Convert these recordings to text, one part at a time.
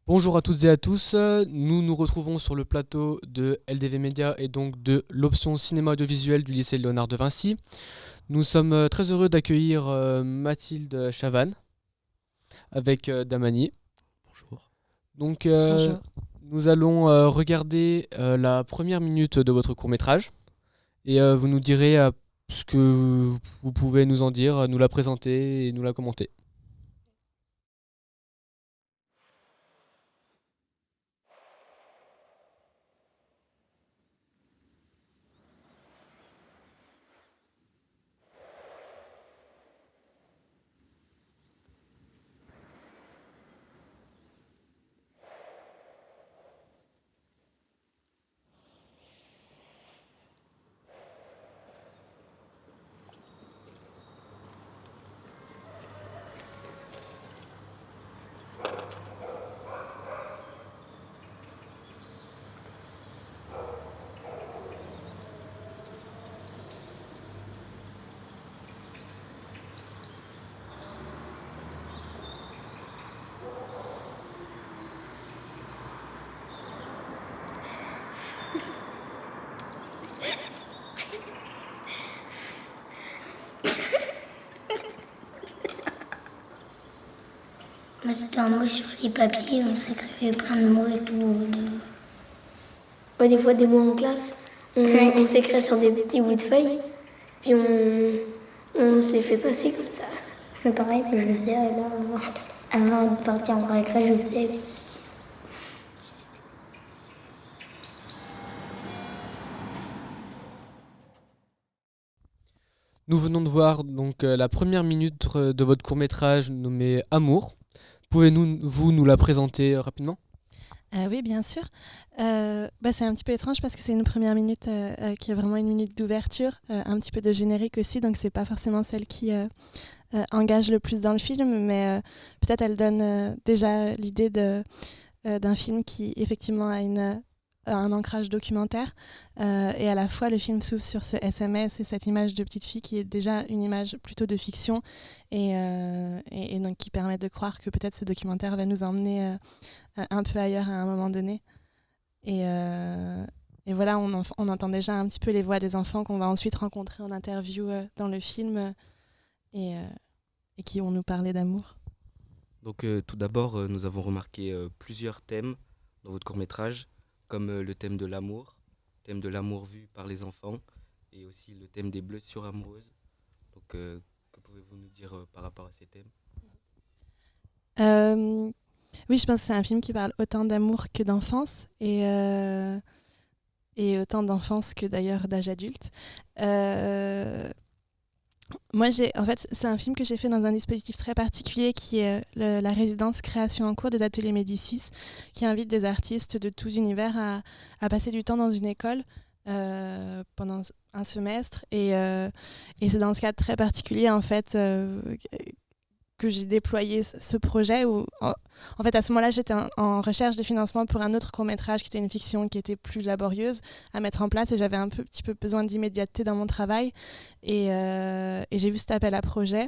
Bonjour à toutes et à tous, nous nous retrouvons sur le plateau de LDV Média et donc de l'option cinéma audiovisuel du lycée Léonard de Vinci. Nous sommes très heureux d'accueillir Mathilde Chavannes avec Damani. Bonjour. Donc Bonjour. nous allons regarder la première minute de votre court-métrage et vous nous direz ce que vous pouvez nous en dire, nous la présenter et nous la commenter. Moi, c'était un mot sur les papiers, on s'écrivait plein de mots et tout. Ouais, des fois, des mots en classe, on s'écrit sur des petits bouts de feuilles, puis on s'est fait passer comme ça. C'est pareil que je le faisais là, avant de partir en récré, je le faisais aussi. Nous venons de voir donc la première minute de votre court-métrage nommé Amour. Pouvez-vous nous la présenter rapidement ? Oui, bien sûr. C'est un petit peu étrange parce que c'est une première minute qui est vraiment une minute d'ouverture, un petit peu de générique aussi, donc c'est pas forcément celle qui engage le plus dans le film, mais peut-être elle donne déjà l'idée d'un film qui effectivement a un ancrage documentaire, et à la fois le film s'ouvre sur ce SMS et cette image de petite fille qui est déjà une image plutôt de fiction et donc qui permet de croire que peut-être ce documentaire va nous emmener un peu ailleurs à un moment donné. Et voilà, on entend déjà un petit peu les voix des enfants qu'on va ensuite rencontrer en interview dans le film et qui vont nous parler d'amour. Donc tout d'abord, nous avons remarqué plusieurs thèmes dans votre court-métrage, comme le thème de l'amour vu par les enfants, et aussi le thème des blessures amoureuses. Donc que pouvez-vous nous dire par rapport à ces thèmes ? Oui, je pense que c'est un film qui parle autant d'amour que d'enfance et autant d'enfance que d'ailleurs d'âge adulte. Moi, c'est un film que j'ai fait dans un dispositif très particulier qui est la résidence création en cours des ateliers Médicis, qui invite des artistes de tous univers à passer du temps dans une école pendant un semestre. Et c'est dans ce cadre très particulier, en fait, que j'ai déployé ce projet où, en fait, à ce moment-là, j'étais en recherche de financement pour un autre court-métrage qui était une fiction qui était plus laborieuse à mettre en place et j'avais un petit peu besoin d'immédiateté dans mon travail et j'ai vu cet appel à projet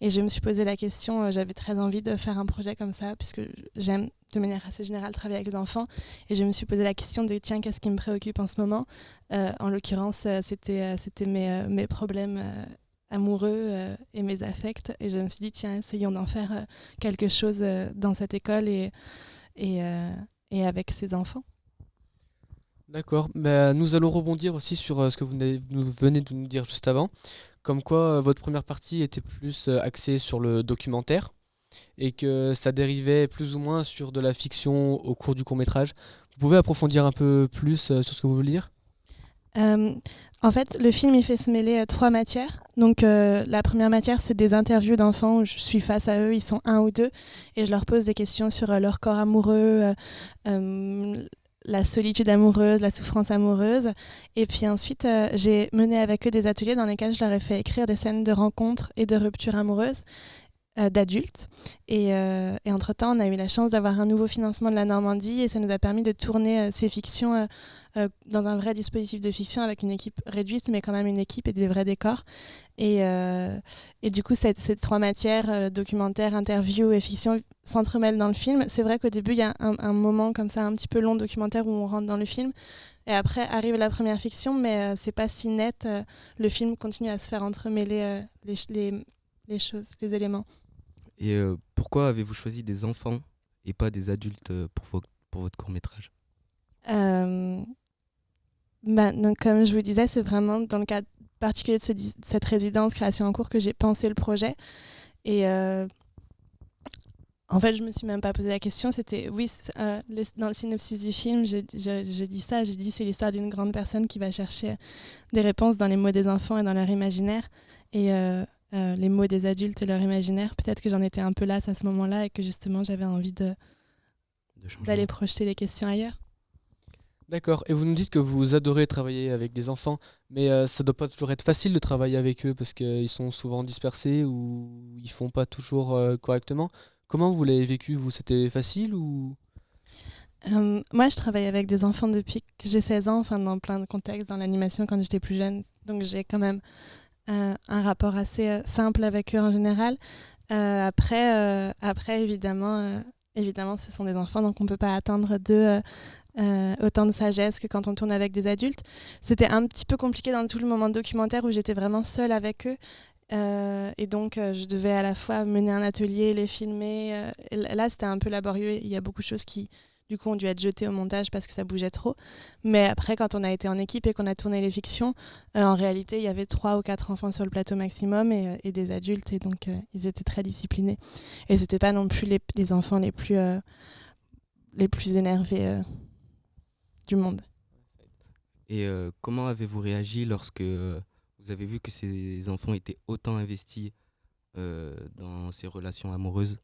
et je me suis posé la question, j'avais très envie de faire un projet comme ça puisque j'aime de manière assez générale travailler avec les enfants et je me suis posé la question de tiens, qu'est-ce qui me préoccupe en ce moment, en l'occurrence, c'était mes problèmes amoureux et mes affects et je me suis dit tiens, essayons d'en faire quelque chose dans cette école et avec ses enfants. D'accord, nous allons rebondir aussi sur ce que vous venez de nous dire juste avant, comme quoi votre première partie était plus axée sur le documentaire et que ça dérivait plus ou moins sur de la fiction au cours du court-métrage. Vous pouvez approfondir un peu plus sur ce que vous voulez dire ? En fait, le film il fait se mêler 3 matières. Donc la première matière, c'est des interviews d'enfants où je suis face à eux, ils sont 1 ou 2, et je leur pose des questions sur leur corps amoureux, la solitude amoureuse, la souffrance amoureuse. Et puis ensuite, j'ai mené avec eux des ateliers dans lesquels je leur ai fait écrire des scènes de rencontres et de ruptures amoureuses. d'adultes. Et entre-temps, on a eu la chance d'avoir un nouveau financement de la Normandie et ça nous a permis de tourner ces fictions dans un vrai dispositif de fiction avec une équipe réduite, mais quand même une équipe et des vrais décors. Et du coup, ces 3 matières, documentaire, interview et fiction, s'entremêlent dans le film. C'est vrai qu'au début, il y a un moment comme ça, un petit peu long documentaire où on rentre dans le film. Et après arrive la première fiction, mais c'est pas si net. Le film continue à se faire entremêler les choses, les éléments. Et pourquoi avez-vous choisi des enfants et pas des adultes pour votre court-métrage? Donc, comme je vous disais, c'est vraiment dans le cadre particulier de cette résidence création en cours que j'ai pensé le projet. Et en fait, je me suis même pas posé la question. C'était, oui, dans le synopsis du film, je dis ça. Je dis c'est l'histoire d'une grande personne qui va chercher des réponses dans les mots des enfants et dans leur imaginaire. Et les mots des adultes et leur imaginaire, peut-être que j'en étais un peu lasse à ce moment-là et que justement j'avais envie d'aller projeter les questions ailleurs. D'accord. Et vous nous dites que vous adorez travailler avec des enfants, mais ça doit pas toujours être facile de travailler avec eux parce qu'ils sont souvent dispersés ou ils font pas toujours correctement. Comment vous l'avez vécu, vous? C'était facile ou... Moi, je travaille avec des enfants depuis que j'ai 16 ans, enfin, dans plein de contextes, dans l'animation quand j'étais plus jeune. Donc j'ai quand même un rapport assez simple avec eux en général. Après, évidemment, ce sont des enfants, donc on ne peut pas attendre d'eux autant de sagesse que quand on tourne avec des adultes. C'était un petit peu compliqué dans tout le moment documentaire où j'étais vraiment seule avec eux. Et donc, je devais à la fois mener un atelier, les filmer. Là, c'était un peu laborieux. Il y a beaucoup de choses qui, du coup, ont dû être jetées au montage parce que ça bougeait trop. Mais après, quand on a été en équipe et qu'on a tourné les fictions, en réalité, il y avait 3 ou 4 enfants sur le plateau maximum et des adultes. Et donc, ils étaient très disciplinés. Et ce n'étaient pas non plus les enfants les plus énervés du monde. Et comment avez-vous réagi lorsque vous avez vu que ces enfants étaient autant investis dans ces relations amoureuses?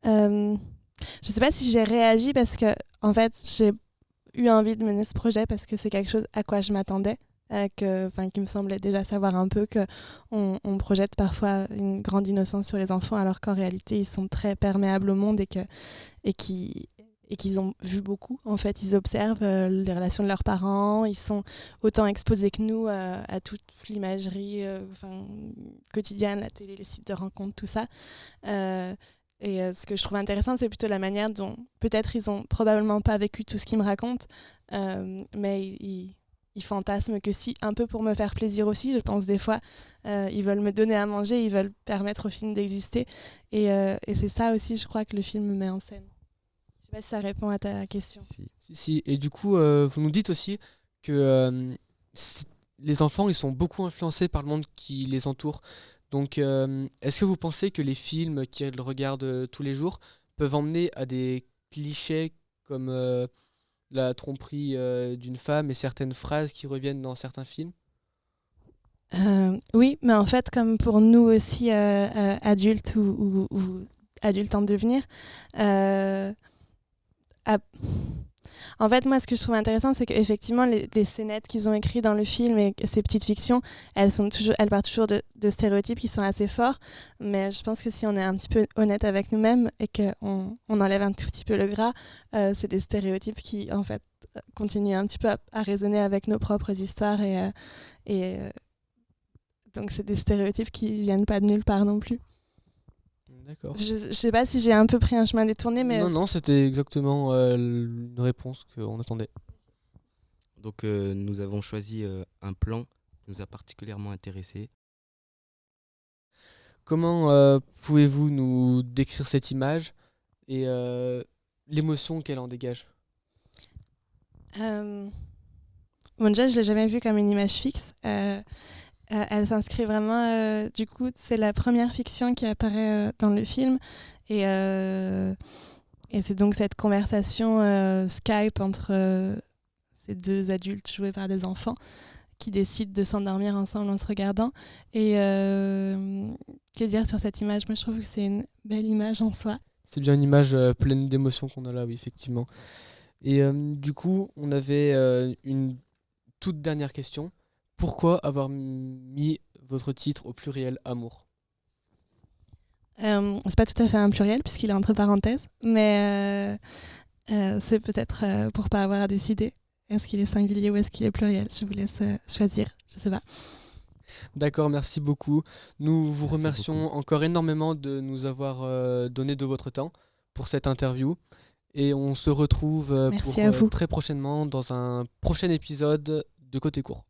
Je sais pas si j'ai réagi parce que, en fait, j'ai eu envie de mener ce projet parce que c'est quelque chose à quoi je m'attendais, qui me semblait déjà savoir un peu qu'on projette parfois une grande innocence sur les enfants alors qu'en réalité, ils sont très perméables au monde et qu'ils ont vu beaucoup. En fait, ils observent les relations de leurs parents, ils sont autant exposés que nous à toute l'imagerie quotidienne, la télé, les sites de rencontres, tout ça. Ce que je trouve intéressant, c'est plutôt la manière dont, peut-être, ils ont probablement pas vécu tout ce qu'ils me racontent, mais ils fantasment que si, un peu pour me faire plaisir aussi, je pense des fois, ils veulent me donner à manger, ils veulent permettre au film d'exister. Et c'est ça aussi, je crois, que le film met en scène. Je sais pas si ça répond à ta question. Si. Et du coup, vous nous dites aussi que les enfants, ils sont beaucoup influencés par le monde qui les entoure. Donc, est-ce que vous pensez que les films qu'ils regardent tous les jours peuvent emmener à des clichés comme la tromperie d'une femme et certaines phrases qui reviennent dans certains films? Oui, mais en fait, comme pour nous aussi, adultes ou adultes en devenir, en fait, moi, ce que je trouve intéressant, c'est qu'effectivement, les scénettes qu'ils ont écrites dans le film et ces petites fictions, elles partent toujours de stéréotypes qui sont assez forts. Mais je pense que si on est un petit peu honnête avec nous-mêmes et qu'on enlève un tout petit peu le gras, c'est des stéréotypes qui, en fait, continuent un petit peu à résonner avec nos propres histoires. Donc, c'est des stéréotypes qui viennent pas de nulle part non plus. D'accord. Je sais pas si j'ai un peu pris un chemin détourné, mais... Non, c'était exactement une réponse qu'on attendait. Donc nous avons choisi un plan qui nous a particulièrement intéressés. Comment pouvez-vous nous décrire cette image et l'émotion qu'elle en dégage? Déjà, je l'ai jamais vue comme une image fixe. Elle s'inscrit vraiment, du coup, c'est la première fiction qui apparaît dans le film. Et c'est donc cette conversation Skype entre ces 2 adultes joués par des enfants qui décident de s'endormir ensemble en se regardant. Et que dire sur cette image? Moi, je trouve que c'est une belle image en soi. C'est bien une image pleine d'émotions qu'on a là, oui, effectivement. Et du coup, on avait une toute dernière question. Pourquoi avoir mis votre titre au pluriel amour? C'est pas tout à fait un pluriel puisqu'il est entre parenthèses, mais c'est peut-être pour pas avoir à décider. Est-ce qu'il est singulier ou est-ce qu'il est pluriel? Je vous laisse choisir, je sais pas. D'accord, merci beaucoup. Nous vous Merci remercions beaucoup. encore énormément de nous avoir donné de votre temps pour cette interview. Et on se retrouve Merci pour à vous. très prochainement dans un prochain épisode de Côté Court.